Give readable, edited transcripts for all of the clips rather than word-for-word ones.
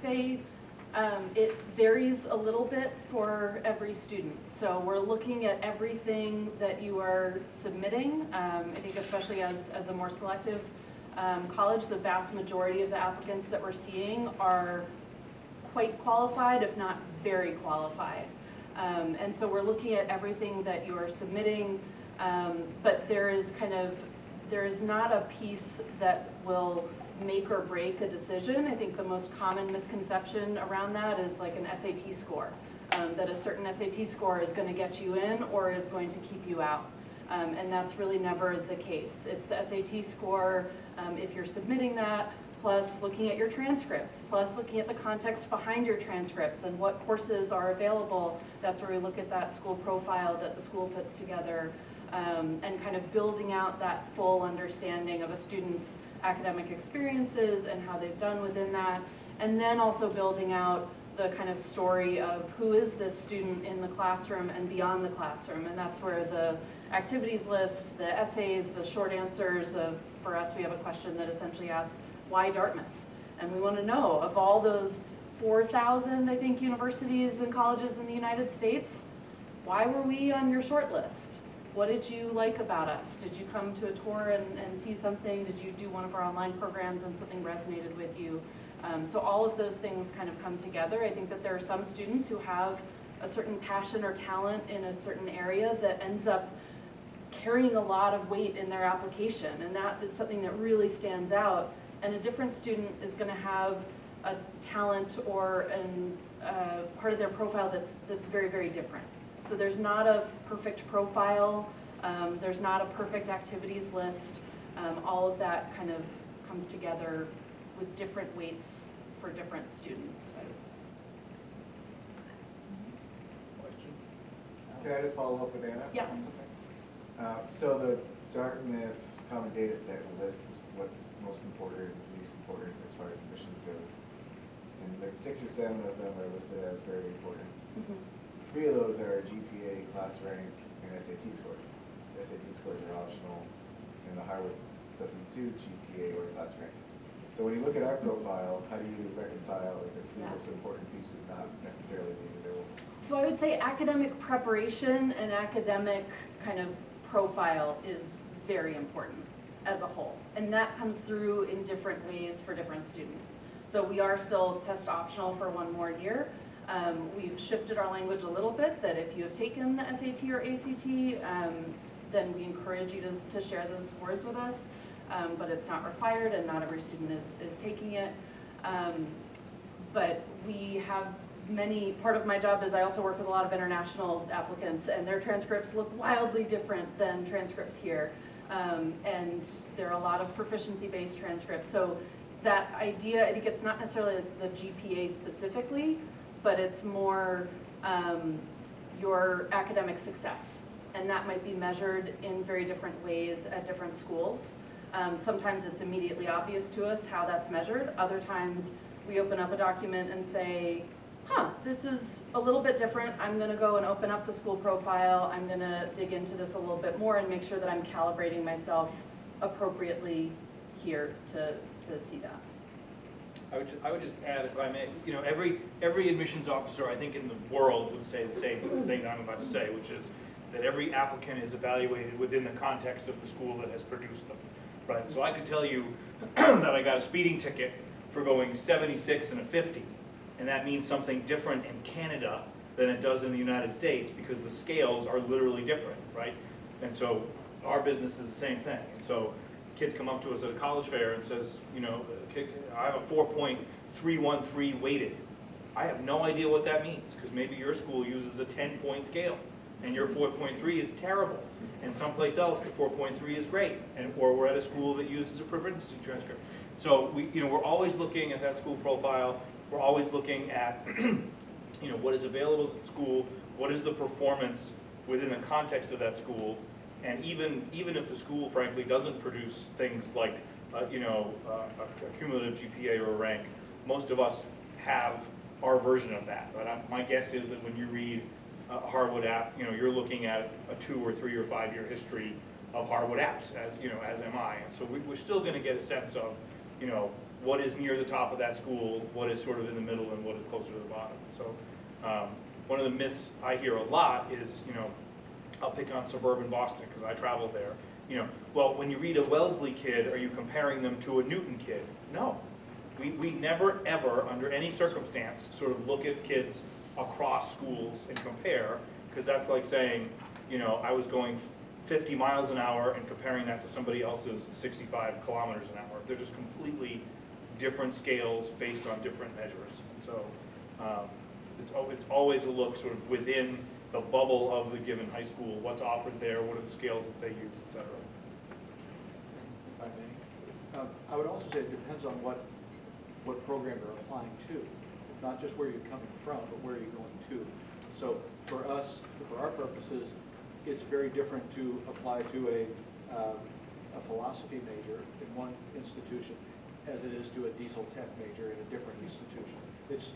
Say it varies a little bit for every student. So we're looking at everything that you are submitting. I think especially as a more selective college, the vast majority of the applicants that we're seeing are quite qualified, if not very qualified. And so we're looking at everything that you are submitting, but there is not a piece that will make or break a decision. I think the most common misconception around that is like an SAT score, that a certain SAT score is going to get you in or is going to keep you out. And that's really never the case. It's the SAT score, if you're submitting that, plus looking at your transcripts, plus looking at the context behind your transcripts and what courses are available. That's where we look at that school profile that the school puts together, and kind of building out that full understanding of a student's academic experiences and how they've done within that, and then also building out the kind of story of who is this student in the classroom and beyond the classroom. And that's where the activities list, the essays, the short answers of, for us, we have a question that essentially asks, why Dartmouth? And we want to know, of all those 4,000, I think, universities and colleges in the United States, why were we on your short list? What did you like about us? Did you come to a tour and see something? Did you do one of our online programs and something resonated with you? So all of those things kind of come together. I think that there are some students who have a certain passion or talent in a certain area that ends up carrying a lot of weight in their application, and that is something that really stands out. And a different student is going to have a talent or part of their profile that's very, very different. So there's not a perfect profile, there's not a perfect activities list. All of that kind of comes together with different weights for different students, I would say. Question? Can I just follow up with Anna? Yeah. So the Dartmouth Common Data Set lists what's most important, least important as far as admissions goes. And like 6 or 7 of them are listed as very important. Mm-hmm. 3 of those are GPA, class rank, and SAT scores. SAT scores are optional, and the Harvard doesn't do GPA or class rank. So when you look at our profile, how do you reconcile like the 3 most important pieces not necessarily being available? So I would say academic preparation and academic kind of profile is very important as a whole. And that comes through in different ways for different students. So we are still test optional for 1 more year. We've shifted our language a little bit that if you have taken the SAT or ACT, then we encourage you to share those scores with us. But it's not required and not every student is taking it. But we have part of my job is I also work with a lot of international applicants, and their transcripts look wildly different than transcripts here. And there are a lot of proficiency-based transcripts. So that idea, I think it's not necessarily the GPA specifically, but it's more your academic success. And that might be measured in very different ways at different schools. Sometimes it's immediately obvious to us how that's measured. Other times we open up a document and say, this is a little bit different. I'm going to go and open up the school profile. I'm going to dig into this a little bit more and make sure that I'm calibrating myself appropriately here to see that. I would just add, if I may, you know, every admissions officer, I think, in the world would say the same thing that I'm about to say, which is that every applicant is evaluated within the context of the school that has produced them, right? So I could tell you that I got a speeding ticket for going 76 and a 50, and that means something different in Canada than it does in the United States because the scales are literally different, right? And so our business is the same thing. And so kids come up to us at a college fair and says, you know, I have a 4.313 weighted. I have no idea what that means because maybe your school uses a 10-point scale and your 4.3 is terrible. And someplace else the 4.3 is great. Or we're at a school that uses a proficiency transcript. So we're always looking at that school profile. We're always looking at what is available at the school, what is the performance within the context of that school, and even if the school, frankly, doesn't produce things like a cumulative GPA or a rank, most of us have our version of that. But my guess is that when you read a Harwood app, you're looking at a 2 or 3 or 5 year history of Harwood apps, as am I. And so we're still going to get a sense of, what is near the top of that school, what is sort of in the middle, and what is closer to the bottom. So one of the myths I hear a lot is, I'll pick on suburban Boston because I travel there. Well, when you read a Wellesley kid, are you comparing them to a Newton kid? No. We never, ever, under any circumstance, sort of look at kids across schools and compare, because that's like saying, I was going 50 miles an hour and comparing that to somebody else's 65 kilometers an hour. They're just completely different scales based on different measures. And so it's always a look sort of within the bubble of the given high school, what's offered there, what are the scales that they use, et cetera. If I may. I would also say it depends on what program you're applying to, not just where you're coming from, but where you're going to. So for us, for our purposes, it's very different to apply to a philosophy major in one institution as it is to a diesel tech major in a different institution. It's,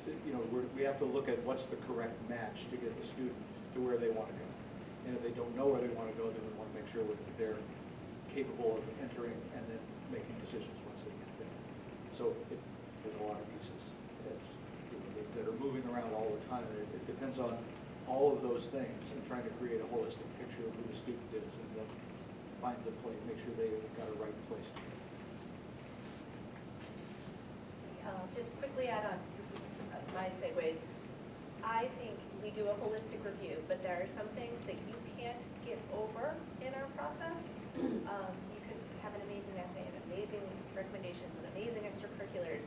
we have to look at what's the correct match to get the student to where they want to go. And if they don't know where they want to go, then we want to make sure that they're capable of entering and then making decisions once they get there. So there's a lot of pieces that are moving around all the time. And it depends on all of those things and trying to create a holistic picture of who the student is and then find the place, make sure they've got a right place to be. Just quickly add on, 'cause this is my segues. I think we do a holistic review, but there are some things that you can't get over in our process. You could have an amazing essay and amazing recommendations and amazing extracurriculars,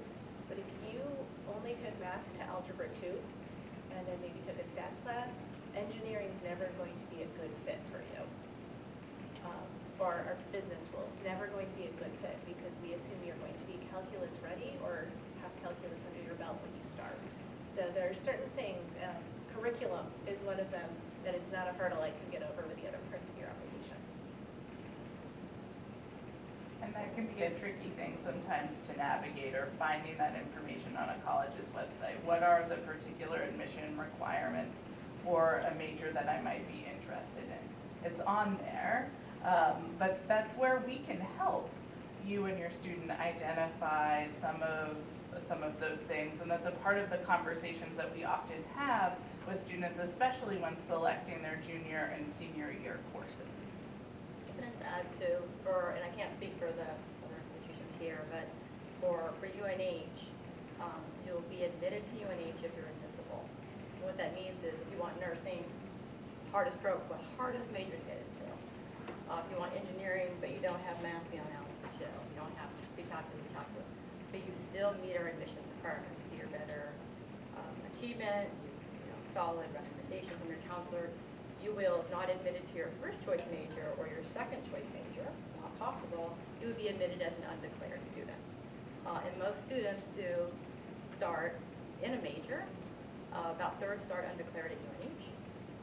but if you only took math to algebra 2 and then maybe took a stats class, engineering is never going to be a good fit for you. Or our business school is never going to be a good fit because we assume you're going to be calculus ready or have calculus under your belt when you start. So there are certain things, curriculum is one of them, that it's not a hurdle I can get over with the other parts of your application. And that can be a tricky thing sometimes to navigate, or finding that information on a college's website. What are the particular admission requirements for a major that I might be interested in? It's on there, but that's where we can help you and your student identify some of those things, and that's a part of the conversations that we often have with students, especially when selecting their junior and senior year courses. Can I just add to, and I can't speak for the other institutions here, but for UNH, you'll be admitted to UNH if you're admissible. And what that means is if you want nursing, hardest major to get into. If you want engineering, but you don't have math, you don't have algebra 2, you don't have calculus, but you still meet our admissions requirements, be your better achievement, solid recommendation from your counselor. You will, if not admitted to your first choice major or your second choice major, not possible, you would be admitted as an undeclared student. And most students do start in a major, about thirds start undeclared at UNH.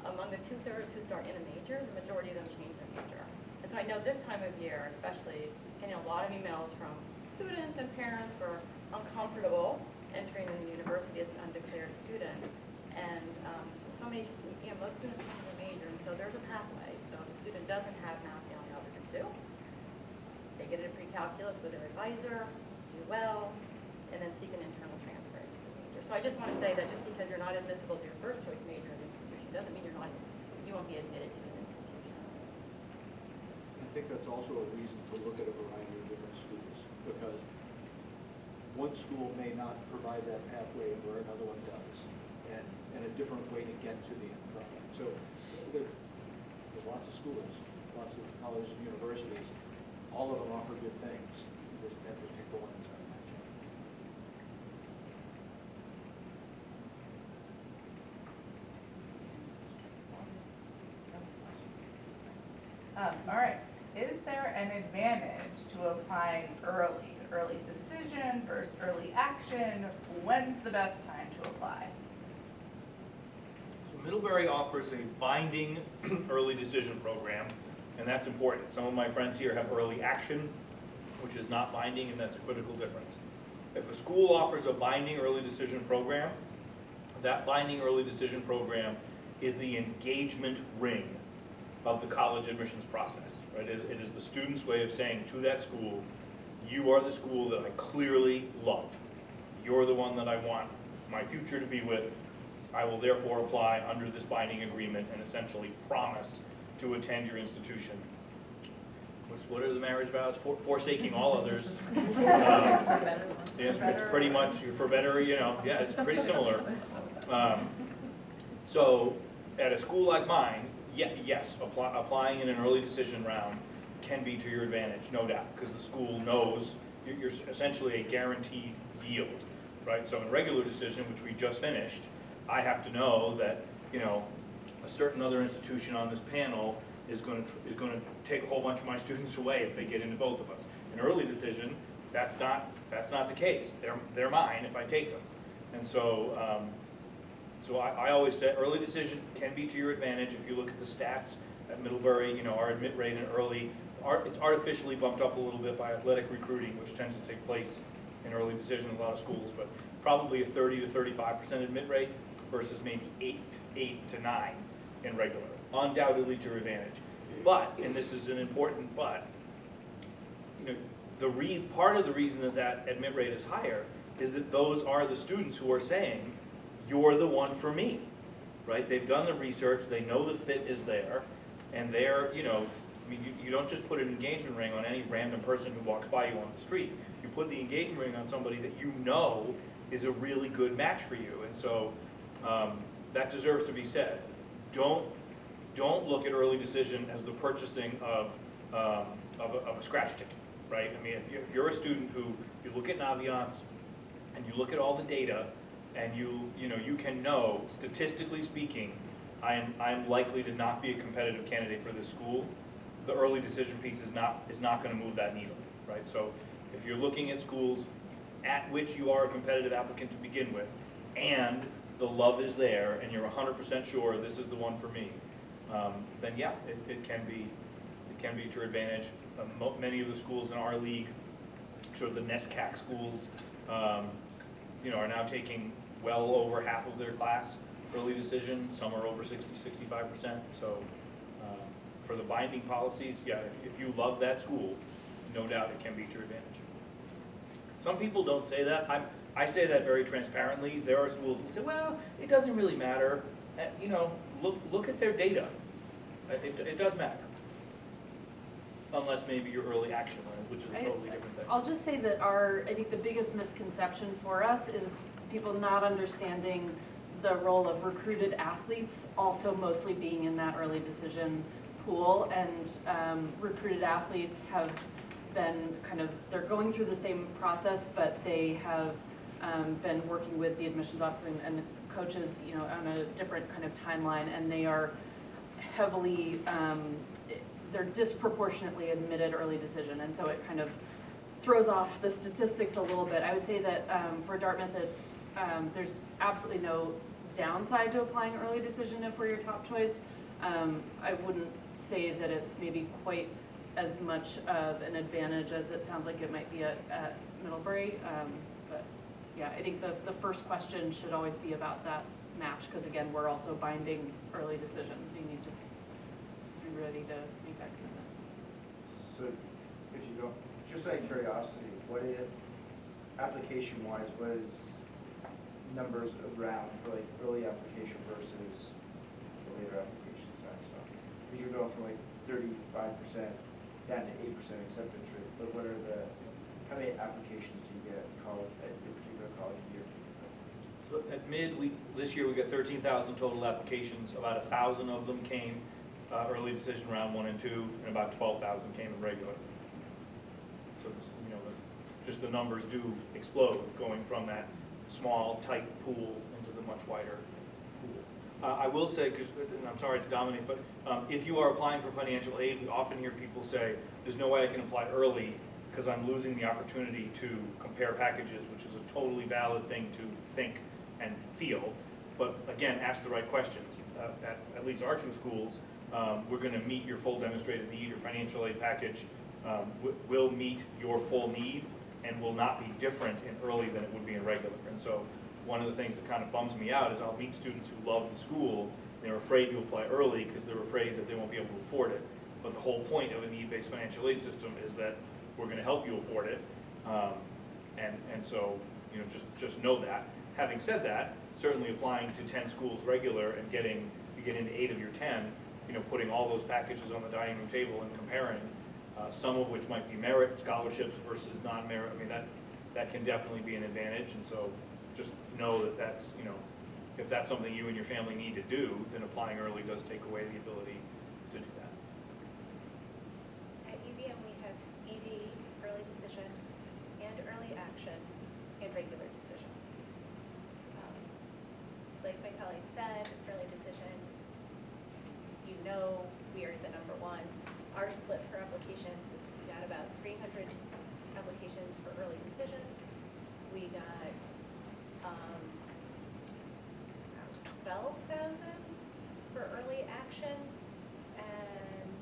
Among the 2/3 who start in a major, the majority of them change their major. And so I know this time of year, especially, getting a lot of emails from students and parents who are uncomfortable entering the university as an undeclared student. And so many, most students come to a major, and so there's a pathway. So if a student doesn't have math beyond algebra 2, they get a pre-calculus with their advisor, do well, and then seek an internal transfer into the major. So I just want to say that just because you're not admissible to your first choice major in the institution doesn't mean you won't be admitted to an institution. I think that's also a reason to look at a variety of different schools, because one school may not provide that pathway where another one does, and a different way to get to the end product. So there's lots of schools, lots of colleges and universities, all of them offer good things. You just have to pick the one that's going to match up. All right, is there an advantage to applying early decision versus early action? When's the best time to apply? So Middlebury offers a binding early decision program, and that's important. Some of my friends here have early action, which is not binding, and that's a critical difference. If a school offers a binding early decision program, that binding early decision program is the engagement ring of the college admissions process, right? It is the student's way of saying to that school, you are the school that I clearly love. You're the one that I want my future to be with. I will therefore apply under this binding agreement and essentially promise to attend your institution. What are the marriage vows? Forsaking all others. Yes, it's pretty much, for better, yeah, it's pretty similar. So at a school like mine, yes, applying in an early decision round can be to your advantage, no doubt, because the school knows you're essentially a guaranteed yield, right? So in regular decision, which we just finished, I have to know that, a certain other institution on this panel is going to take a whole bunch of my students away if they get into both of us. In early decision, that's not the case. They're mine if I take them. And so, I always say early decision can be to your advantage. If you look at the stats at Middlebury, our admit rate in early, it's artificially bumped up a little bit by athletic recruiting, which tends to take place in early decision in a lot of schools, but probably a 30 to 35% admit rate versus maybe 8 to 9 in regular. Undoubtedly to your advantage. But, and this is an important but, part of the reason that admit rate is higher is that those are the students who are saying, you're the one for me, right? They've done the research, they know the fit is there, and they're, you don't just put an engagement ring on any random person who walks by you on the street. You put the engagement ring on somebody that you know is a really good match for you, and so that deserves to be said. Don't look at early decision as the purchasing of a scratch ticket, right? I mean, if you're a student who you look at Naviance and you look at all the data and you can know, statistically speaking, I'm likely to not be a competitive candidate for this school, the early decision piece is not going to move that needle, right? So if you're looking at schools at which you are a competitive applicant to begin with, and the love is there, and you're 100% sure this is the one for me, then yeah, it can be to your advantage. Many of the schools in our league, sort of the NESCAC schools, are now taking well over half of their class early decision. Some are over 60–65%. So for the binding policies, yeah, if you love that school, no doubt it can be to your advantage. Some people don't say that. I say that very transparently. There are schools who say, well, it doesn't really matter. Look at their data. It does matter. Unless maybe your early action on it, which is a totally different thing. I'll just say that I think the biggest misconception for us is people not understanding the role of recruited athletes also mostly being in that early decision pool, and recruited athletes have been they're going through the same process, but they have been working with the admissions office and coaches, on a different kind of timeline, and they are heavily, they're disproportionately admitted early decision, and so it kind of throws off the statistics a little bit. I would say that for Dartmouth, there's absolutely no downside to applying early decision if we're your top choice. I wouldn't say that it's maybe quite as much of an advantage as it sounds like it might be at Middlebury. But yeah, I think the first question should always be about that match, because again, we're also binding early decisions, so you need to be ready to make that commitment. So if you don't, just out of curiosity, application-wise, what is numbers around for like early application versus later applications, that stuff? Because you're going from like 35% down to 8% acceptance rate, but how many applications do you get at college, at your particular college year? So at Mid, this year we got 13,000 total applications. About 1,000 of them came early decision round 1 and 2, and about 12,000 came in regular. So just the numbers do explode going from that small, tight pool into the much wider pool. I will say, and I'm sorry to dominate, but if you are applying for financial aid, we often hear people say, there's no way I can apply early because I'm losing the opportunity to compare packages, which is a totally valid thing to think and feel. But again, ask the right questions. At least our 2 schools, we're going to meet your full demonstrated need. Your financial aid package will meet your full need and will not be different in early than it would be in regular. And so one of the things that kind of bums me out is I'll meet students who love the school, and they're afraid to apply early because they're afraid that they won't be able to afford it. But the whole point of a need-based financial aid system is that we're going to help you afford it, And so, you know, just know that. Having said that, certainly applying to 10 schools regular and you get into 8 of your 10, you know, putting all those packages on the dining room table and comparing, some of which might be merit scholarships versus non-merit, I mean, that can definitely be an advantage. And so just know that that's, you know, if that's something you and your family need to do, then applying early does take away the ability to do that. At UVM, we have ED, early decision, and early action, and regular decision. Like my colleague said, early decision, you know we are the number one. Our split for applications is we got about 300 applications for early decision. We got 12,000 for early action, and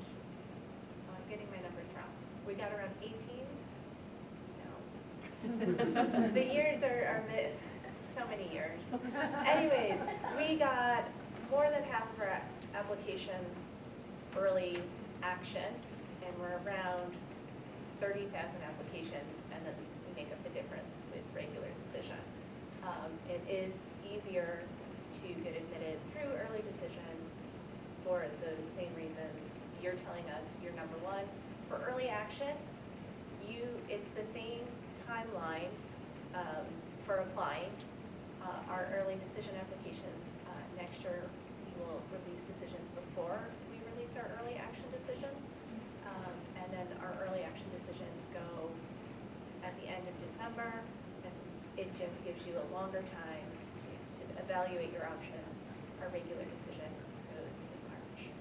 I'm getting my numbers wrong. We got around 18. No. The years are so many years. Anyways, we got more than half of our applications early action, and we're around 30,000 applications, and then we make up the difference with regular decision. It is easier to get admitted through early decision for those same reasons. You're telling us you're number one. For early action, it's the same timeline for applying. Our early decision applications, next year we will release decisions before we release our early action decisions. And then our early action decisions go at the end of December, and it just gives you a longer time to evaluate your options. Our regular decision goes in March.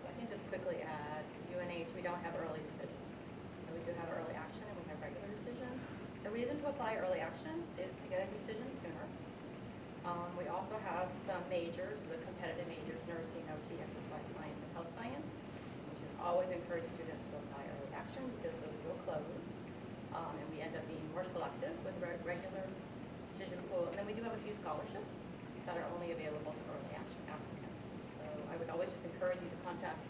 So I can just quickly add, UNH, we don't have early decision. And we do have early action and we have regular decision. The reason to apply early action is to get a decision sooner. We also have some majors, the competitive majors, nursing, OT, exercise science, and health science, which is always encourage students to apply early action because those will close. And we end up being more selective with regular decision pool. And then we do have a few scholarships that are only available to early action applicants. So I would always just encourage you to contact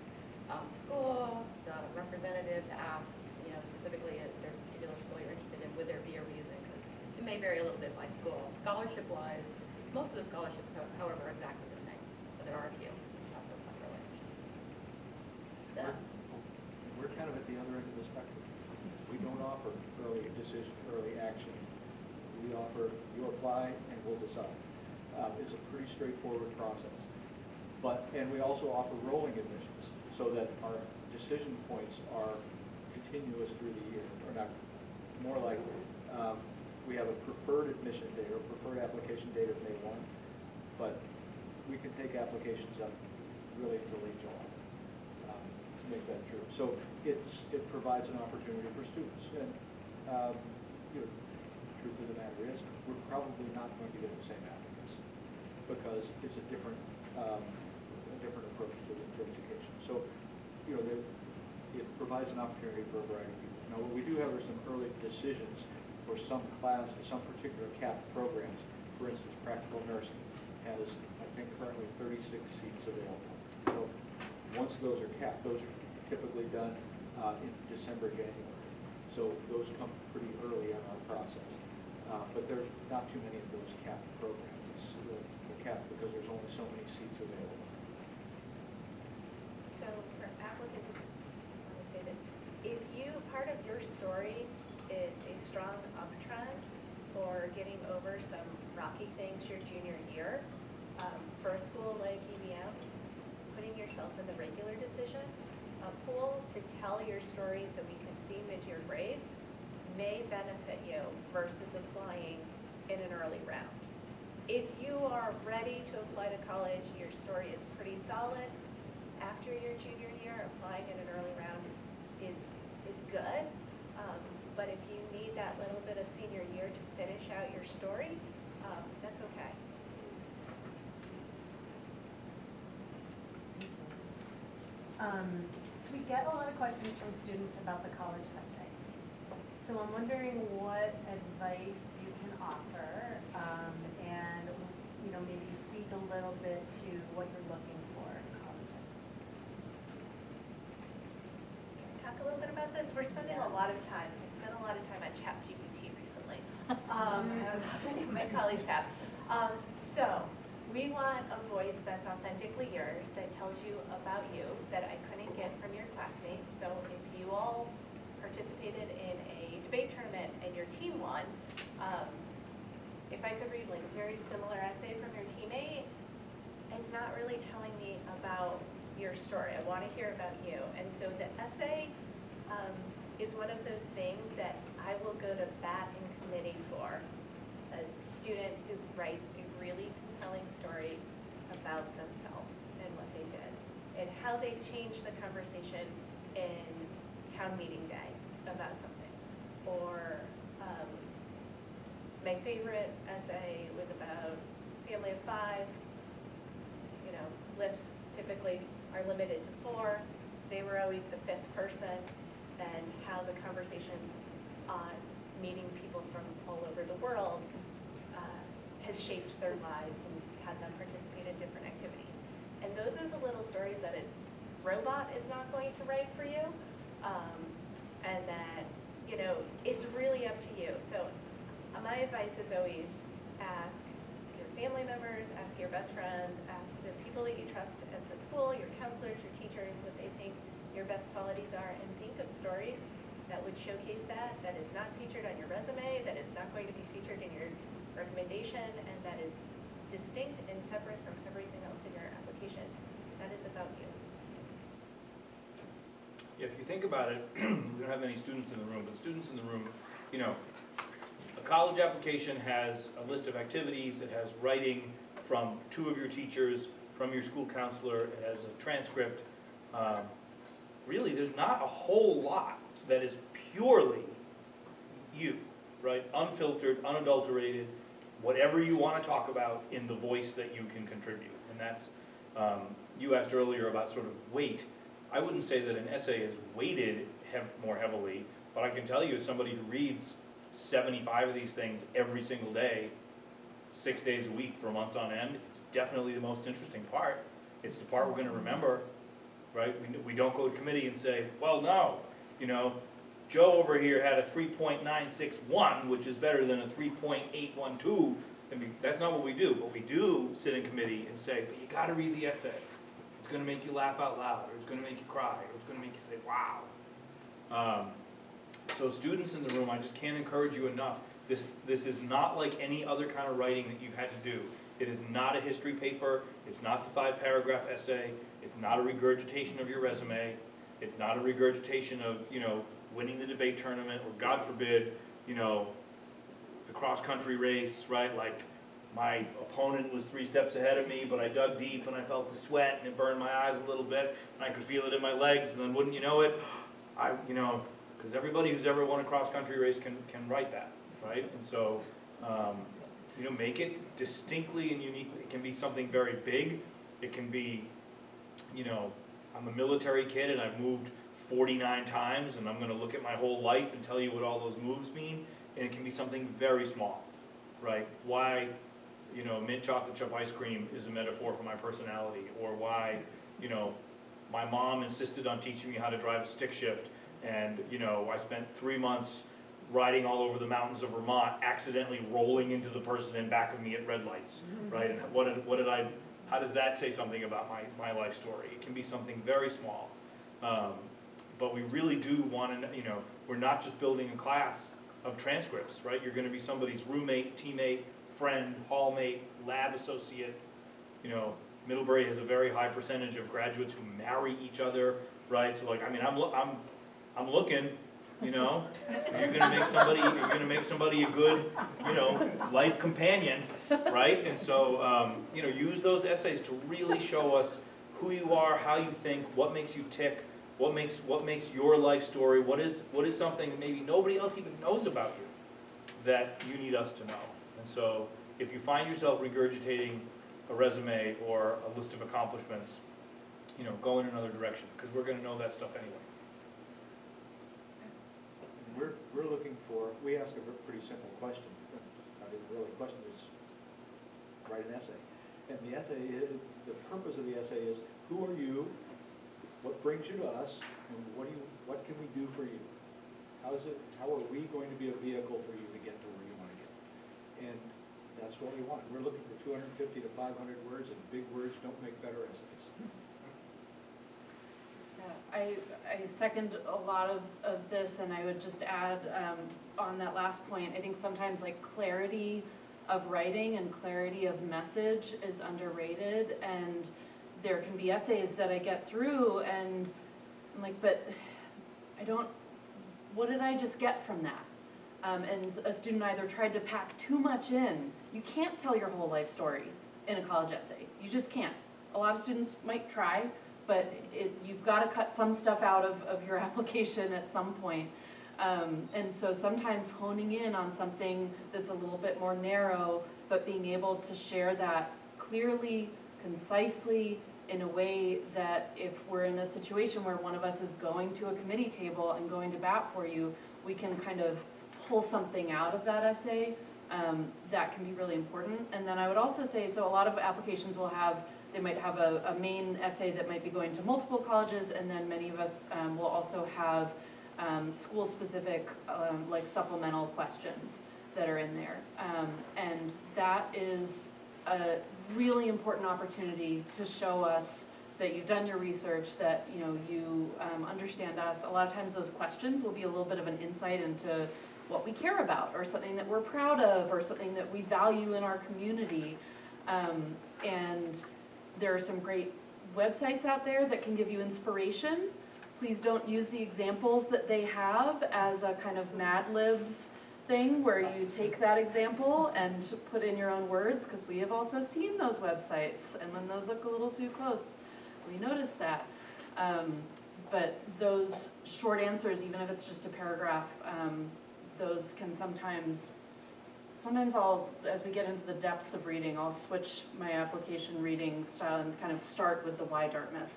the school, the representative, to ask, you know, specifically if there's a particular school you're interested in, would there be a reason? Because it may vary a little bit by school. Scholarship-wise, most of the scholarships, however, are exactly the same, but there are a few. We're kind of at the other end of the spectrum. We don't offer early decision, early action. We offer, you apply and we'll decide. It's a pretty straightforward process. And we also offer rolling admissions so that our decision points are continuous through the year, or not, more like we have a preferred admission date or preferred application date of May 1, but we can take applications up really until late July to make that true. So it provides an opportunity for students. And you know, the truth of the matter is, we're probably not going to get the same applicants because it's a different approach to education. So, you know, it provides an opportunity for a variety of people. Now, what we do have are some early decisions for some particular capped programs. For instance, practical nursing has, I think, currently 36 seats available. So once those are capped, those are typically done in December, January. So those come pretty early in our process. But there's not too many of those capped programs. They're capped because there's only so many seats available. So for applicants, let me say this, if part of your story is a strong uptrend or getting over some rocky things your junior year, for a school like UVM, putting yourself in the regular decision pool to tell your story so we can see mid-year grades may benefit you versus applying in an early round. If you are ready to apply to college, your story is pretty solid, after your junior year, applying in an early round is good. But if you need that little bit of senior year to finish out your story, that's okay. So we get a lot of questions from students about the college essay. So I'm wondering what advice you can offer, and you know, maybe speak a little bit to what you're looking for in college essay. talk a little bit about this? We're spending a lot of time, I've spent a lot of time on ChatGPT recently. I don't know if any of my colleagues have. So, we want a voice that's authentically yours, that tells you about you, that I couldn't get from your classmate. So if you all participated in a debate tournament and your team won, if I could read like a very similar essay from your teammate, it's not really telling me about your story. I want to hear about you. And so the essay is one of those things that I will go to bat in committee for. A student who writes a really compelling story about themselves and what they did, and how they changed the conversation in town meeting day about something. Or my favorite essay was about family of 5. You know, lifts typically are limited to 4. They were always the 5th person, and how the conversations on meeting people from all over the world has shaped their lives and had them participate in different activities. And those are the little stories that a robot is not going to write for you. And that, you know, it's really up to you. So my advice is always ask your family members, ask your best friends, ask the people that you trust at the school, your counselors, your teachers, what they think your best qualities are, and think of stories that would showcase that is not featured on your resume, that is not going to be featured in your recommendation, and that is distinct and separate from everything else in your application. That is about you. If you think about it, we don't have many students in the room, but students in the room, you know, a college application has a list of activities, it has writing from 2 of your teachers, from your school counselor, it has a transcript. Really, there's not a whole lot that is purely you, right? Unfiltered, unadulterated, whatever you want to talk about in the voice that you can contribute. And that's, you asked earlier about sort of weight. I wouldn't say that an essay is weighted more heavily, but I can tell you as somebody who reads 75 of these things every single day, 6 days a week for months on end, it's definitely the most interesting part. It's the part we're going to remember, right? We don't go to committee and say, well, no, you know, Joe over here had a 3.961, which is better than a 3.812. I mean, that's not what we do. But we do sit in committee and say, but you got to read the essay. It's going to make you laugh out loud, or it's going to make you cry, or it's going to make you say, wow. So students in the room, I just can't encourage you enough. This is not like any other kind of writing that you've had to do. It is not a history paper. It's not the 5-paragraph essay. It's not a regurgitation of your resume. It's not a regurgitation of, you know, winning the debate tournament, or God forbid, you know, the cross-country race, right? Like, my opponent was 3 steps ahead of me, but I dug deep and I felt the sweat and it burned my eyes a little bit and I could feel it in my legs, and then wouldn't you know it, you know, because everybody who's ever won a cross-country race can write that, right? And so, you know, make it distinctly and uniquely. It can be something very big. It can be, you know, I'm a military kid and I've moved 49 times and I'm going to look at my whole life and tell you what all those moves mean. And it can be something very small, right? Why, you know, mint chocolate chip ice cream is a metaphor for my personality, or why, you know, my mom insisted on teaching me how to drive a stick shift, and, you know, I spent 3 months riding all over the mountains of Vermont, accidentally rolling into the person in back of me at red lights, right? And how does that say something about my life story? It can be something very small. But we really do want to, you know, we're not just building a class of transcripts, right? You're going to be somebody's roommate, teammate, friend, hallmate, lab associate. You know, Middlebury has a very high percentage of graduates who marry each other, right? So, like, I mean, I'm looking, you know, you're going to make somebody a good, you know, life companion, right? And so, you know, use those essays to really show us who you are, how you think, what makes you tick, what makes your life story, what is something that maybe nobody else even knows about you that you need us to know. And so, if you find yourself regurgitating a resume or a list of accomplishments, you know, go in another direction, because we're going to know that stuff anyway. We're looking for, we ask a pretty simple question. Not even really a question, it's write an essay. And the essay is, the purpose of the essay is, who are you? What brings you to us? And what can we do for you? How are we going to be a vehicle for you to get to where you want to get? And that's what we want. We're looking for 250 to 500 words, and big words don't make better essays. Yeah, I second a lot of this, and I would just add on that last point, I think sometimes like clarity of writing and clarity of message is underrated, and there can be essays that I get through and I'm like, but what did I just get from that? And a student either tried to pack too much in. You can't tell your whole life story in a college essay. You just can't. A lot of students might try, but you've got to cut some stuff out of your application at some point. And so sometimes honing in on something that's a little bit more narrow, but being able to share that clearly, concisely, in a way that if we're in a situation where one of us is going to a committee table and going to bat for you, we can kind of pull something out of that essay. That can be really important. And then I would also say, so a lot of applications will have, they might have a main essay that might be going to multiple colleges, and then many of us will also have school-specific like supplemental questions that are in there. And that is a really important opportunity to show us that you've done your research, that you understand us. A lot of times those questions will be a little bit of an insight into what we care about, or something that we're proud of, or something that we value in our community. And there are some great websites out there that can give you inspiration. Please don't use the examples that they have as a kind of Mad Libs thing where you take that example and put in your own words, because we have also seen those websites, and when those look a little too close, we notice that. But those short answers, even if it's just a paragraph, those can sometimes I'll, as we get into the depths of reading, I'll switch my application reading style and kind of start with the why Dartmouth.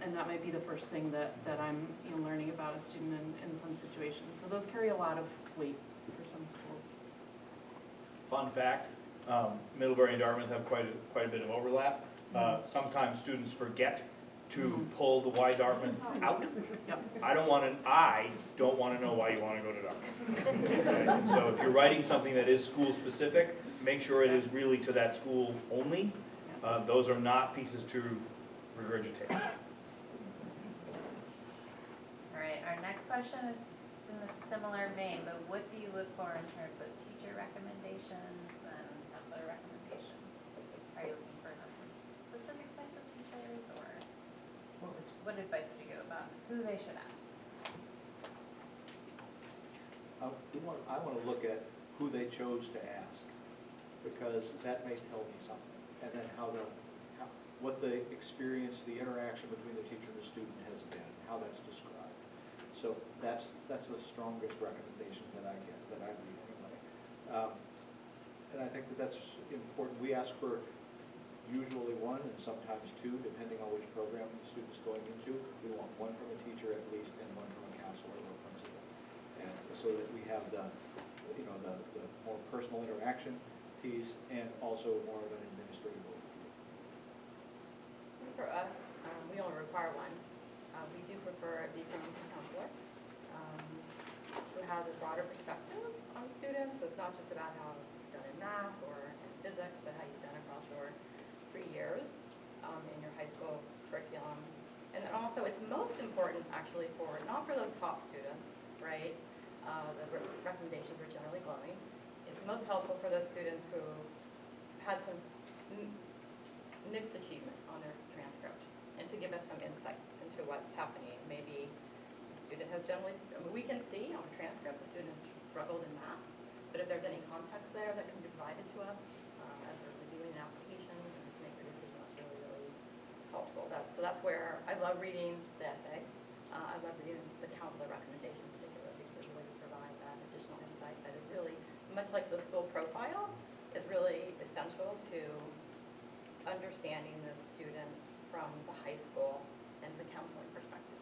And that might be the first thing that I'm learning about a student in some situations. So those carry a lot of weight for some schools. Fun fact, Middlebury and Dartmouth have quite a bit of overlap. Sometimes students forget to pull the why Dartmouth out. Yep. I don't want to know why you want to go to Dartmouth. Okay? And so if you're writing something that is school specific, make sure it is really to that school only. Those are not pieces to regurgitate. All right, our next question is in a similar vein, but what do you look for in terms of teacher recommendations and counselor recommendations? Are you looking for specific types of teachers, or what advice would you give about who they should ask? I want to look at who they chose to ask, because that may tell me something. And then what the experience, the interaction between the teacher and the student has been, how that's described. So that's the strongest recommendation that I get, that I read anyway. And I think that's important. We ask for usually one and sometimes two, depending on which program the student's going into. We want one from a teacher at least, and one from a counselor or principal. And so that we have the more personal interaction piece, and also more of an administrative overview. For us, we only require one. We do prefer a deacon counselor who has a broader perspective on students. So it's not just about how you've done in math or in physics, but how you've done across your 3 years in your high school curriculum. And then also, it's most important actually not for those top students, right? The recommendations are generally glowing. It's most helpful for those students who had some mixed achievement on their transcript, and to give us some insights into what's happening. Maybe the student has we can see on the transcript the student has struggled in math, but if there's any context there that can be provided to us as we're reviewing an application and to make the decision, that's really, really helpful. So that's where I love reading the essay. I love reading the counselor recommendation particularly, because we provide that additional insight that is really, much like the school profile, is really essential to understanding the student from the high school and the counseling perspective.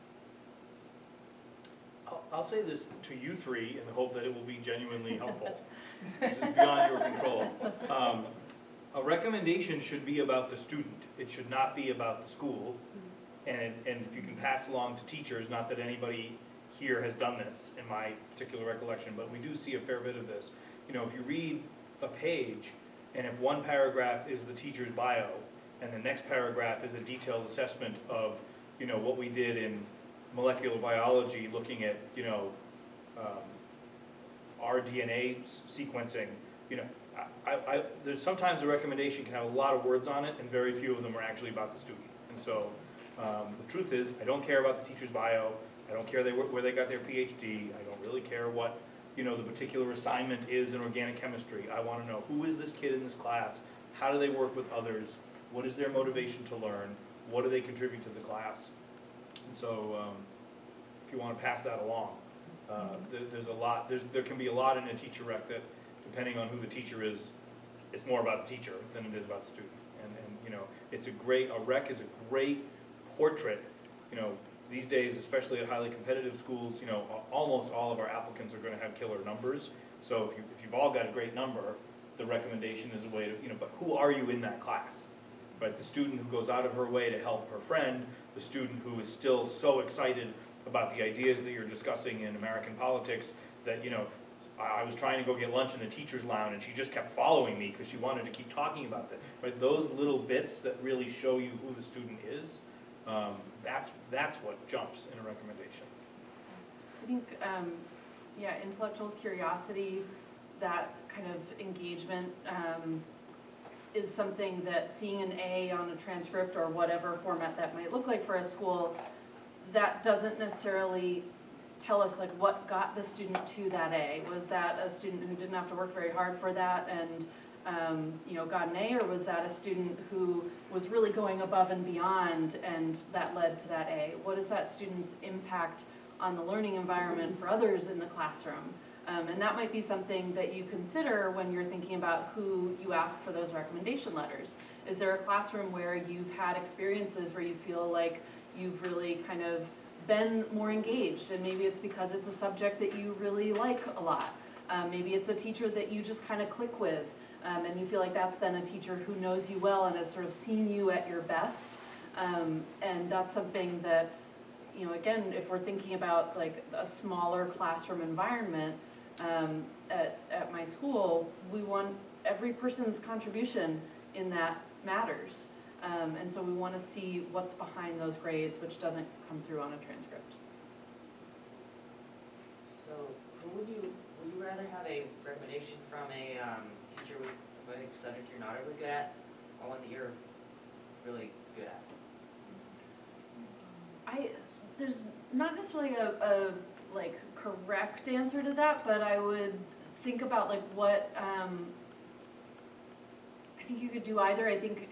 I'll say this to you three in the hope that it will be genuinely helpful. This is beyond your control. A recommendation should be about the student. It should not be about the school. And if you can pass along to teachers, not that anybody here has done this in my particular recollection, but we do see a fair bit of this. You know, if you read a page, and if one paragraph is the teacher's bio, and the next paragraph is a detailed assessment of, you know, what we did in molecular biology, looking at, you know, rDNA sequencing, you know, there's sometimes a recommendation can have a lot of words on it, and very few of them are actually about the student. And so, the truth is, I don't care about the teacher's bio, I don't care where they got their PhD, I don't really care what, you know, the particular assignment is in organic chemistry. I want to know, who is this kid in this class? How do they work with others? What is their motivation to learn? What do they contribute to the class? And so, if you want to pass that along, there's a lot, there can be a lot in a teacher rec that, depending on who the teacher is, it's more about the teacher than it is about the student. And you know, a rec is a great portrait. You know, these days, especially at highly competitive schools, you know, almost all of our applicants are going to have killer numbers. So if you've all got a great number, the recommendation is a way to, you know, but who are you in that class? Right, the student who goes out of her way to help her friend, the student who is still so excited about the ideas that you're discussing in American politics that, you know, I was trying to go get lunch in the teacher's lounge and she just kept following me because she wanted to keep talking about that. Right, those little bits that really show you who the student is, that's what jumps in a recommendation. I think, yeah, intellectual curiosity, that kind of engagement, is something that seeing an A on a transcript or whatever format that might look like for a school, that doesn't necessarily tell us like what got the student to that A. Was that a student who didn't have to work very hard for that and you know, got an A, or was that a student who was really going above and beyond and that led to that A? What is that student's impact on the learning environment for others in the classroom? And that might be something that you consider when you're thinking about who you ask for those recommendation letters. Is there a classroom where you've had experiences where you feel like you've really kind of been more engaged, and maybe it's because it's a subject that you really like a lot. Maybe it's a teacher that you just kind of click with, and you feel like that's then a teacher who knows you well and has sort of seen you at your best. And that's something that, you know, again, if we're thinking about like a smaller classroom environment, at my school, we want every person's contribution in that matters. And so we want to see what's behind those grades, which doesn't come through on a transcript. So, who would you rather have a recommendation from a teacher with a subject you're not really good at, or one that you're really good at? There's not necessarily a like correct answer to that, but I would think about like what, I think you could do either. I think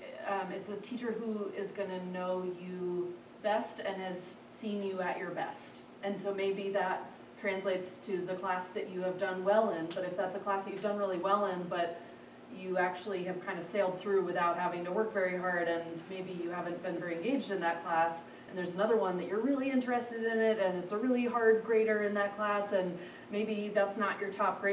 it's a teacher who is gonna know you best and has seen you at your best. And so maybe that translates to the class that you have done well in, but if that's a class that you've done really well in, but you actually have kind of sailed through without having to work very hard, and maybe you haven't been very engaged in that class, and there's another one that you're really interested in it, and it's a really hard grader in that class, and maybe that's not your top grade